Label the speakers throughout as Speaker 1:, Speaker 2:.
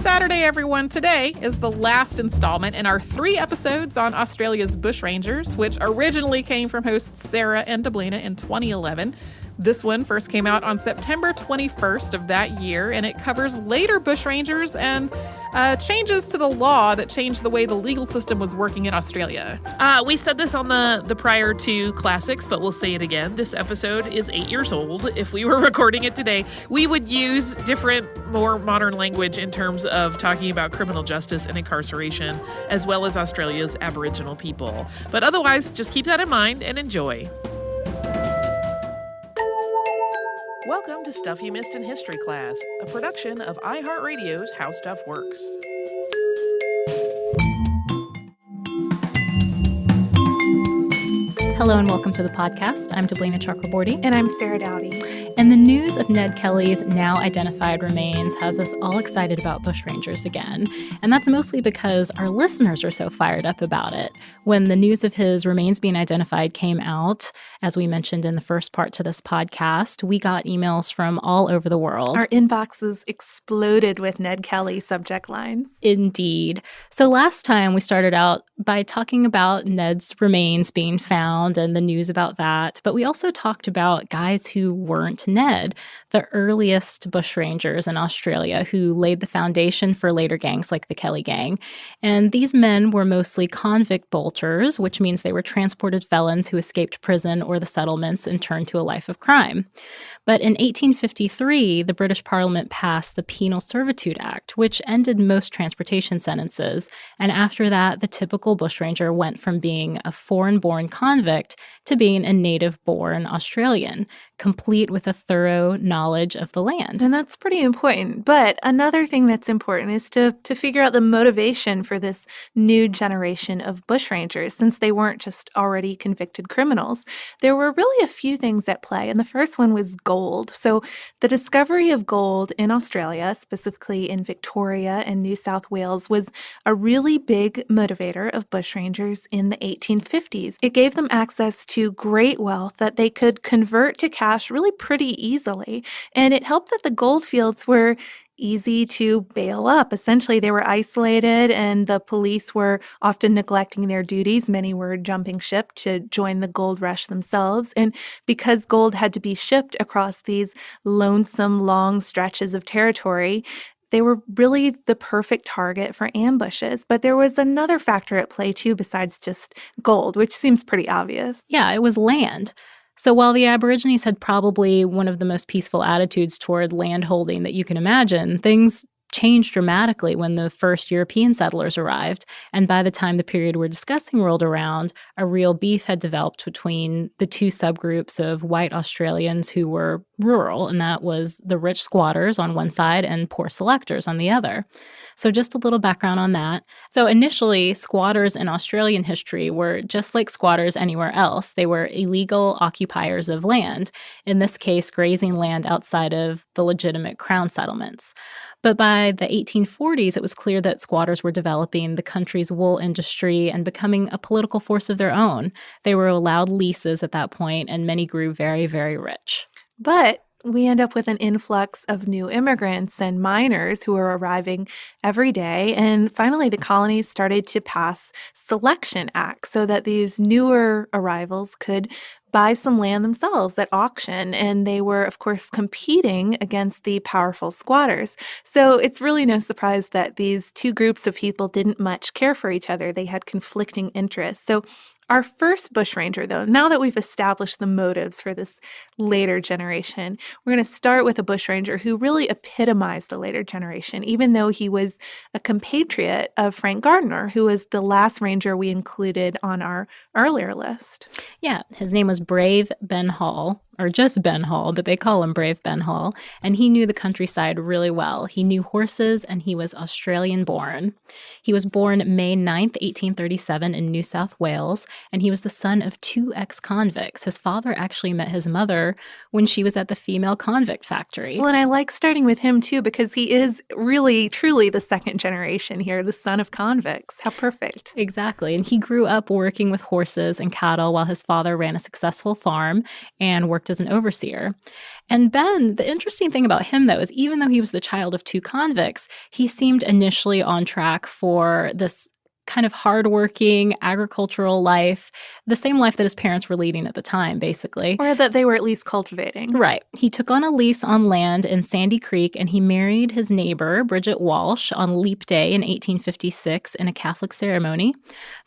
Speaker 1: Saturday, everyone. Today is the last installment in our 3 episodes on Australia's Bushrangers, which originally came from hosts Sarah and Deblina in 2011. This one first came out on September 21st of that year, and it covers later bushrangers and changes to the law that changed the way the legal system was working in Australia.
Speaker 2: We said this on the prior 2 classics, but we'll say it again. This episode is 8 years old. If we were recording it today, we would use different, more modern language in terms of talking about criminal justice and incarceration, as well as Australia's Aboriginal people. But otherwise, just keep that in mind and enjoy. Welcome to Stuff You Missed in History Class, a production of iHeartRadio's How Stuff Works.
Speaker 3: Hello and welcome to the podcast. I'm Deblina Chakraborty.
Speaker 4: And I'm Sarah Dowdy.
Speaker 3: And the news of Ned Kelly's now identified remains has us all excited about bushrangers again. And that's mostly because our listeners are so fired up about it. When the news of his remains being identified came out, as we mentioned in the first part to this podcast, we got emails from all over the world.
Speaker 4: Our inboxes exploded with Ned Kelly subject lines.
Speaker 3: Indeed. So last time we started out by talking about Ned's remains being found and the news about that. But we also talked about guys who weren't Ned, the earliest bushrangers in Australia who laid the foundation for later gangs like the Kelly Gang. And these men were mostly convict bolters, which means they were transported felons who escaped prison or the settlements and turned to a life of crime. But in 1853, the British Parliament passed the Penal Servitude Act, which ended most transportation sentences. And after that, the typical bushranger went from being a foreign-born convict to being a native-born Australian, complete with a thorough knowledge of the land.
Speaker 4: And that's pretty important. But another thing that's important is to figure out the motivation for this new generation of bushrangers, since they weren't just already convicted criminals. There were really a few things at play, and the first one was gold. So the discovery of gold in Australia, specifically in Victoria and New South Wales, was a really big motivator of bushrangers in the 1850s. It gave them access to great wealth that they could convert to cash really pretty easily. And it helped that the gold fields were easy to bail up. Essentially, they were isolated and the police were often neglecting their duties. Many were jumping ship to join the gold rush themselves. And because gold had to be shipped across these lonesome, long stretches of territory, they were really the perfect target for ambushes. But there was another factor at play, too, besides just gold, which seems pretty obvious.
Speaker 3: Yeah, it was land. So while the Aborigines had probably one of the most peaceful attitudes toward land holding that you can imagine, things changed dramatically when the first European settlers arrived. And by the time the period we're discussing rolled around, a real beef had developed between the 2 subgroups of white Australians who were rural, and that was the rich squatters on one side and poor selectors on the other. So just a little background on that. So initially, squatters in Australian history were just like squatters anywhere else. They were illegal occupiers of land, in this case, grazing land outside of the legitimate crown settlements. But by the 1840s, it was clear that squatters were developing the country's wool industry and becoming a political force of their own. They were allowed leases at that point, and many grew very, very rich.
Speaker 4: But we end up with an influx of new immigrants and miners who were arriving every day. And finally, the colonies started to pass selection acts so that these newer arrivals could buy some land themselves at auction. And they were, of course, competing against the powerful squatters. So it's really no surprise that these 2 groups of people didn't much care for each other. They had conflicting interests. So our first bushranger, though, now that we've established the motives for this later generation, we're going to start with a bushranger who really epitomized the later generation, even though he was a compatriot of Frank Gardner, who was the last ranger we included on our earlier list.
Speaker 3: Yeah, his name was Brave Ben Hall, or just Ben Hall, but they call him Brave Ben Hall, and he knew the countryside really well. He knew horses, and he was Australian-born. He was born May 9th, 1837 in New South Wales, and he was the son of 2 ex-convicts. His father actually met his mother when she was at the female convict factory.
Speaker 4: Well, and I like starting with him, too, because he is really, truly the second generation here, the son of convicts. How perfect.
Speaker 3: Exactly, and he grew up working with horses and cattle while his father ran a successful farm and worked as an overseer. And Ben, the interesting thing about him, though, is even though he was the child of 2 convicts, he seemed initially on track for this kind of hardworking agricultural life, the same life that his parents were leading at the time, basically.
Speaker 4: Or that they were at least cultivating.
Speaker 3: Right. He took on a lease on land in Sandy Creek, and he married his neighbor, Bridget Walsh, on Leap Day in 1856 in a Catholic ceremony.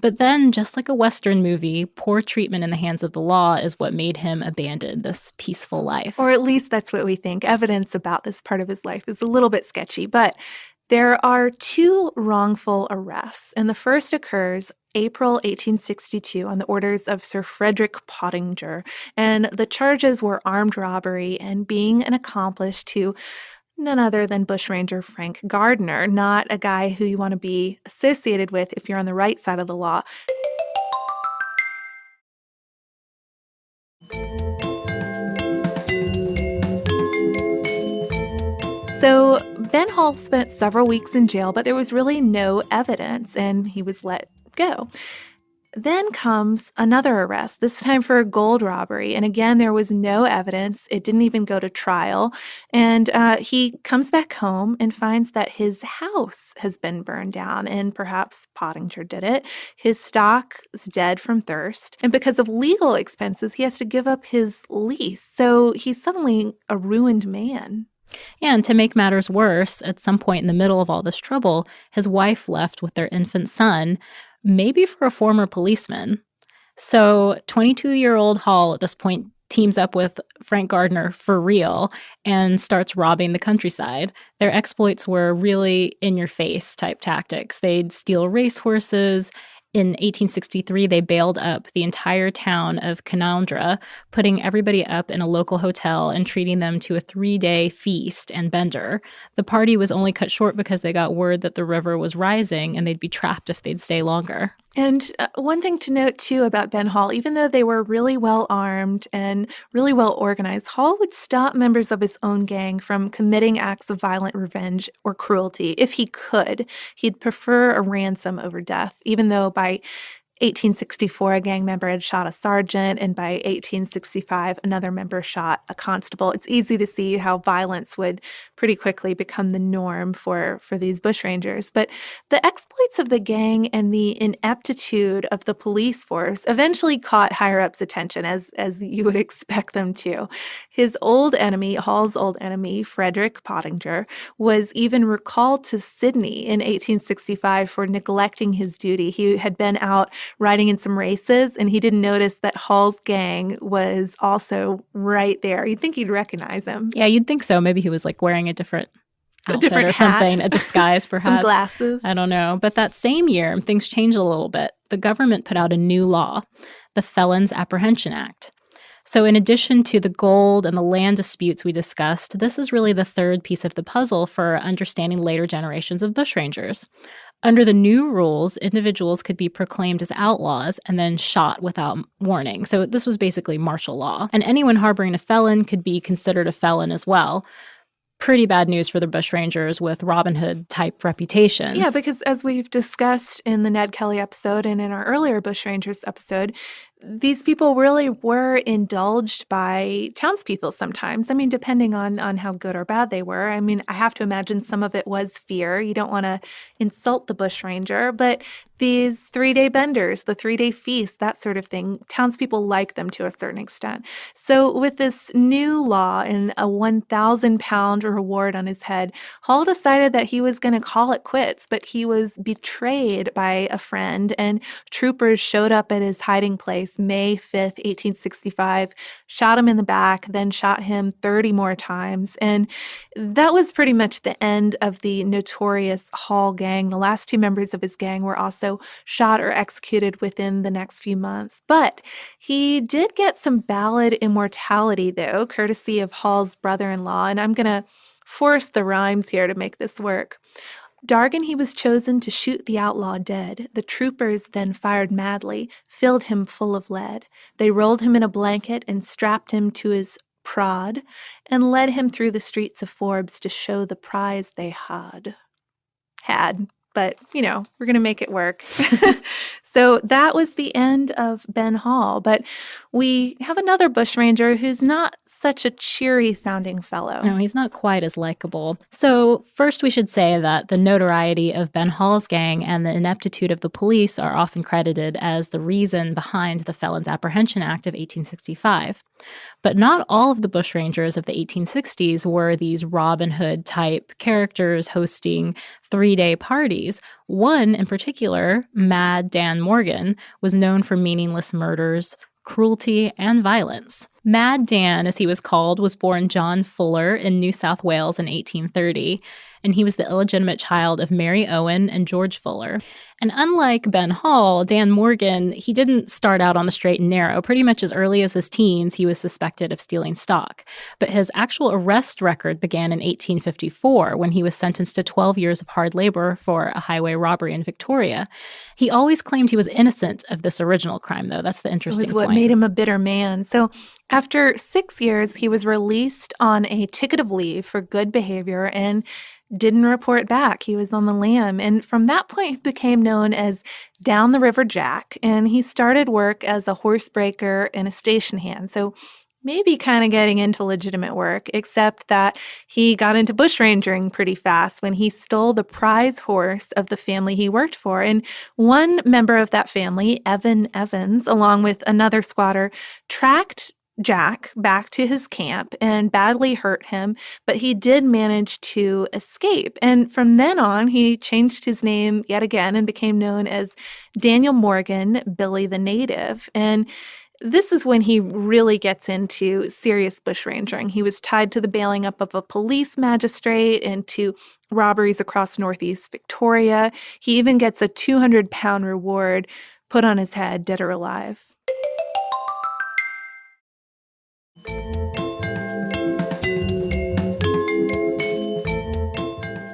Speaker 3: But then, just like a Western movie, poor treatment in the hands of the law is what made him abandon this peaceful life.
Speaker 4: Or at least that's what we think. Evidence about this part of his life is a little bit sketchy, but there are 2 wrongful arrests, and the first occurs April 1862 on the orders of Sir Frederick Pottinger, and the charges were armed robbery and being an accomplice to none other than bushranger Frank Gardner, not a guy who you want to be associated with if you're on the right side of the law. So Ben Hall spent several weeks in jail, but there was really no evidence, and he was let go. Then comes another arrest, this time for a gold robbery. And again, there was no evidence. It didn't even go to trial. And he comes back home and finds that his house has been burned down, and perhaps Pottinger did it. His stock is dead from thirst. And because of legal expenses, he has to give up his lease. So he's suddenly a ruined man.
Speaker 3: And to make matters worse, at some point in the middle of all this trouble, his wife left with their infant son, maybe for a former policeman. So 22-year-old Hall at this point teams up with Frank Gardner for real and starts robbing the countryside. Their exploits were really in-your-face type tactics. They'd steal racehorses. In 1863, they bailed up the entire town of Canaldra, putting everybody up in a local hotel and treating them to a 3-day feast and bender. The party was only cut short because they got word that the river was rising and they'd be trapped if they'd stay longer.
Speaker 4: And one thing to note, too, about Ben Hall, even though they were really well armed and really well organized, Hall would stop members of his own gang from committing acts of violent revenge or cruelty if he could. He'd prefer a ransom over death, even though by 1864, a gang member had shot a sergeant, and by 1865, another member shot a constable. It's easy to see how violence would pretty quickly become the norm for these bushrangers. But the exploits of the gang and the ineptitude of the police force eventually caught higher-ups' attention, as you would expect them to. His old enemy, Hall's old enemy, Frederick Pottinger, was even recalled to Sydney in 1865 for neglecting his duty. He had been out riding in some races, and he didn't notice that Hall's gang was also right there. You'd think he'd recognize him.
Speaker 3: Yeah, you'd think so. Maybe he was like wearing a different outfit or
Speaker 4: hat.
Speaker 3: something, a disguise perhaps.
Speaker 4: Some glasses.
Speaker 3: I don't know. But that same year, things changed a little bit. The government put out a new law, the Felons Apprehension Act. So in addition to the gold and the land disputes we discussed, this is really the third piece of the puzzle for understanding later generations of bushrangers. Under the new rules, individuals could be proclaimed as outlaws and then shot without warning. So this was basically martial law. And anyone harboring a felon could be considered a felon as well. Pretty bad news for the bushrangers with Robin Hood-type reputations.
Speaker 4: Yeah, because as we've discussed in the Ned Kelly episode and in our earlier bushrangers episode, these people really were indulged by townspeople sometimes. I mean, depending on how good or bad they were. I mean, I have to imagine some of it was fear. You don't want to insult the bushranger, but these 3-day benders, the 3-day feast, that sort of thing, townspeople like them to a certain extent. So with this new law and a 1,000-pound reward on his head, Hall decided that he was going to call it quits, but he was betrayed by a friend, and troopers showed up at his hiding place May 5th, 1865, shot him in the back, then shot him 30 more times. And that was pretty much the end of the notorious Hall gang. The last 2 members of his gang were also shot or executed within the next few months. But he did get some ballad immortality, though, courtesy of Hall's brother-in-law. And I'm going to force the rhymes here to make this work. Dargan he was chosen to shoot the outlaw dead. The troopers then fired madly, filled him full of lead. They rolled him in a blanket and strapped him to his prod, and led him through the streets of Forbes to show the prize they had. But, we're going to make it work. So that was the end of Ben Hall. But we have another bushranger who's not such a cheery-sounding fellow.
Speaker 3: No, he's not quite as likable. So first we should say that the notoriety of Ben Hall's gang and the ineptitude of the police are often credited as the reason behind the Felons Apprehension Act of 1865. But not all of the bushrangers of the 1860s were these Robin Hood-type characters hosting three-day parties. One in particular, Mad Dan Morgan, was known for meaningless murders, cruelty, and violence. Mad Dan, as he was called, was born John Fuller in New South Wales in 1830, and he was the illegitimate child of Mary Owen and George Fuller. And unlike Ben Hall, Dan Morgan, he didn't start out on the straight and narrow. Pretty much as early as his teens, he was suspected of stealing stock. But his actual arrest record began in 1854 when he was sentenced to 12 years of hard labor for a highway robbery in Victoria. He always claimed he was innocent of this original crime, though. That's the interesting
Speaker 4: point. It was what
Speaker 3: point.
Speaker 4: made him a bitter man. So after 6 years, he was released on a ticket of leave for good behavior and didn't report back. He was on the lam. And from that point, he became known as Down the River Jack. And he started work as a horse breaker and a station hand. So maybe kind of getting into legitimate work, except that he got into bushrangering pretty fast when he stole the prize horse of the family he worked for. And one member of that family, Evan Evans, along with another squatter, tracked Jack back to his camp and badly hurt him, but he did manage to escape. And from then on, he changed his name yet again and became known as Daniel Morgan, Billy the Native. And this is when he really gets into serious bushrangering. He was tied to the bailing up of a police magistrate and to robberies across Northeast Victoria. He even gets a 200-pound reward put on his head, dead or alive.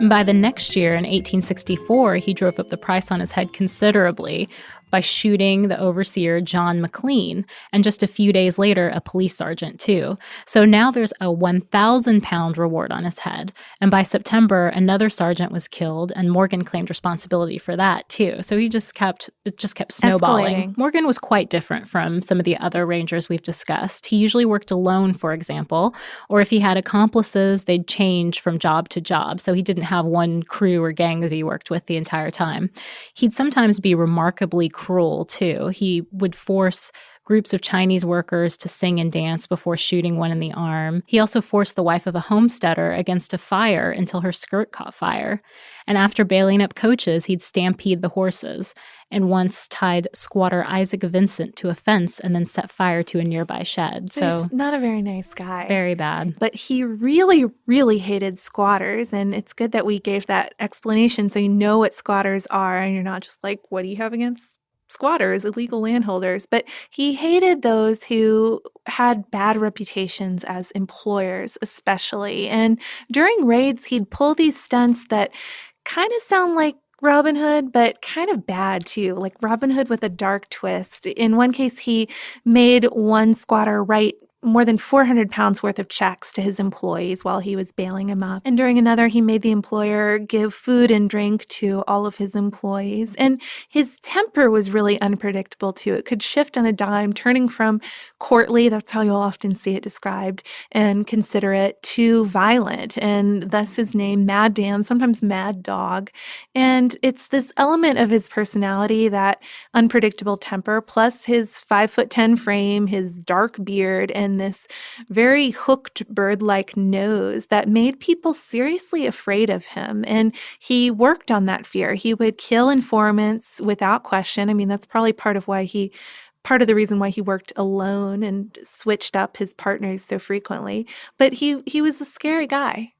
Speaker 3: By the next year, in 1864, he drove up the price on his head considerably by shooting the overseer John McLean, and just a few days later, a police sergeant too. So now there's a 1,000-pound reward on his head. And by September, another sergeant was killed, and Morgan claimed responsibility for that too. So it just kept snowballing.
Speaker 4: Escalating.
Speaker 3: Morgan was quite different from some of the other rangers we've discussed. He usually worked alone, for example, or if he had accomplices, they'd change from job to job. So he didn't have one crew or gang that he worked with the entire time. He'd sometimes be remarkably cruel, too. He would force groups of Chinese workers to sing and dance before shooting one in the arm. He also forced the wife of a homesteader against a fire until her skirt caught fire. And after bailing up coaches, he'd stampede the horses, and once tied squatter Isaac Vincent to a fence and then set fire to a nearby shed. So
Speaker 4: he's not a very nice guy.
Speaker 3: Very bad.
Speaker 4: But he really, really hated squatters, and it's good that we gave that explanation so you know what squatters are, and you're not just like, what do you have against squatters, illegal landholders? But he hated those who had bad reputations as employers, especially. And during raids, he'd pull these stunts that kind of sound like Robin Hood, but kind of bad too, like Robin Hood with a dark twist. In one case, he made one squatter write more than 400 pounds worth of checks to his employees while he was bailing him up. And during another, he made the employer give food and drink to all of his employees. And his temper was really unpredictable too. It could shift on a dime, turning from courtly, that's how you'll often see it described, and considerate, to violent. And thus his name, Mad Dan, sometimes Mad Dog. And it's this element of his personality, that unpredictable temper, plus his 5'10" frame, his dark beard, and this very hooked bird-like nose that made people seriously afraid of him. And he worked on that fear. He would kill informants without question. I mean, that's probably part of the reason why he worked alone and switched up his partners so frequently. But he was a scary guy.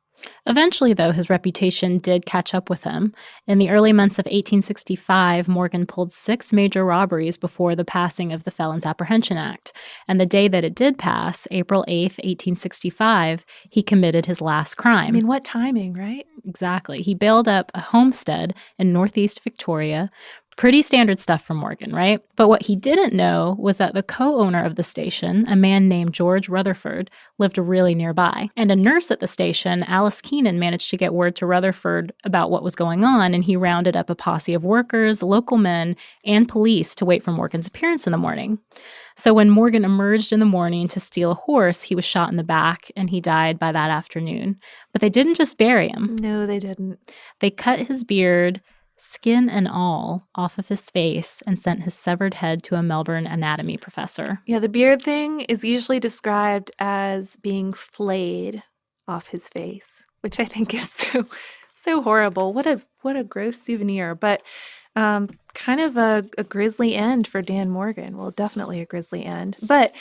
Speaker 3: Eventually, though, his reputation did catch up with him. In the early months of 1865, Morgan pulled 6 major robberies before the passing of the Felons Apprehension Act. And the day that it did pass, April 8th, 1865, he committed his last crime.
Speaker 4: I mean, what timing, right?
Speaker 3: Exactly. He bailed up a homestead in Northeast Victoria, Pretty standard stuff from Morgan, right? But what he didn't know was that the co-owner of the station, a man named George Rutherford, lived really nearby. And a nurse at the station, Alice Keenan, managed to get word to Rutherford about what was going on, and he rounded up a posse of workers, local men, and police to wait for Morgan's appearance in the morning. So when Morgan emerged in the morning to steal a horse, he was shot in the back, and he died by that afternoon. But they didn't just bury him.
Speaker 4: No, they didn't.
Speaker 3: They cut his beard, skin and all, off of his face and sent his severed head to a Melbourne anatomy professor.
Speaker 4: Yeah, the beard thing is usually described as being flayed off his face, which I think is so horrible. What a gross souvenir, but kind of a grisly end for Dan Morgan. Well, definitely a grisly end. But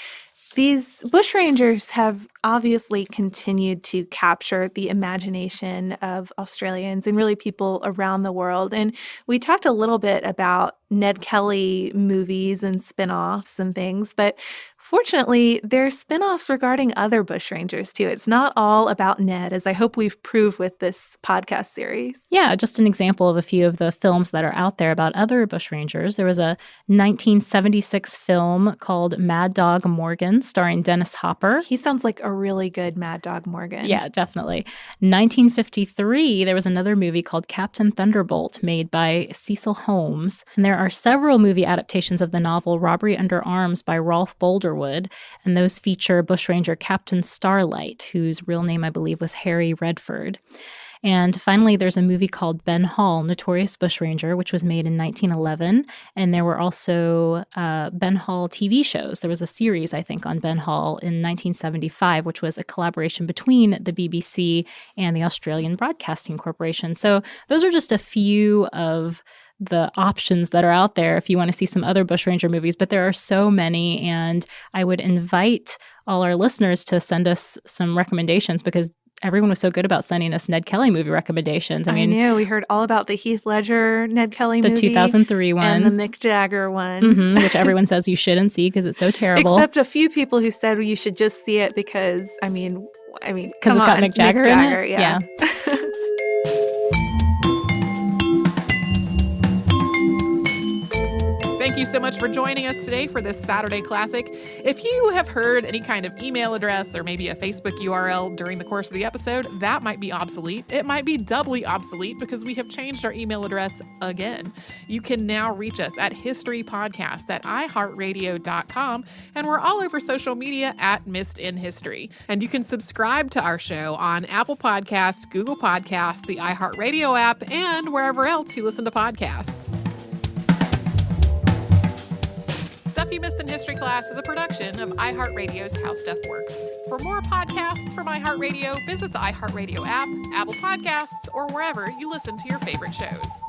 Speaker 4: these bushrangers have obviously continued to capture the imagination of Australians and really people around the world. And we talked a little bit about Ned Kelly movies and spin-offs and things, but fortunately, there are spin-offs regarding other bushrangers too. It's not all about Ned, as I hope we've proved with this podcast series.
Speaker 3: Yeah, just an example of a few of the films that are out there about other bushrangers. There was a 1976 film called Mad Dog Morgan, starring Dennis Hopper.
Speaker 4: He sounds like a really good Mad Dog Morgan.
Speaker 3: Yeah, definitely. 1953, there was another movie called Captain Thunderbolt, made by Cecil Holmes. And there are several movie adaptations of the novel Robbery Under Arms by Rolf Boulderwood, and those feature bushranger Captain Starlight, whose real name I believe was Harry Redford. And finally, there's a movie called Ben Hall, Notorious Bushranger, which was made in 1911. And there were also Ben Hall TV shows. There was a series, I think, on Ben Hall in 1975, which was a collaboration between the BBC and the Australian Broadcasting Corporation. So those are just a few of the options that are out there if you want to see some other bushranger movies, but there are so many, and I would invite all our listeners to send us some recommendations because everyone was so good about sending us Ned Kelly movie recommendations.
Speaker 4: I know. We heard all about the Heath Ledger Ned Kelly movie.
Speaker 3: The 2003 one.
Speaker 4: And the Mick Jagger one.
Speaker 3: Which everyone says you shouldn't see because it's so terrible.
Speaker 4: Except a few people who said you should just see it because, I mean,
Speaker 3: because it's got Mick Jagger in it?
Speaker 4: Yeah.
Speaker 1: Thank you so much for joining us today for this Saturday Classic. If you have heard any kind of email address or maybe a Facebook URL during the course of the episode, that might be obsolete. It might be doubly obsolete because we have changed our email address again. You can now reach us at historypodcast@iHeartRadio.com, and we're all over social media at Missed in History. And you can subscribe to our show on Apple Podcasts, Google Podcasts, the iHeartRadio app, and wherever else you listen to podcasts. Stuff You Missed in History Class is a production of iHeartRadio's How Stuff Works. For more podcasts from iHeartRadio, visit the iHeartRadio app, Apple Podcasts, or wherever you listen to your favorite shows.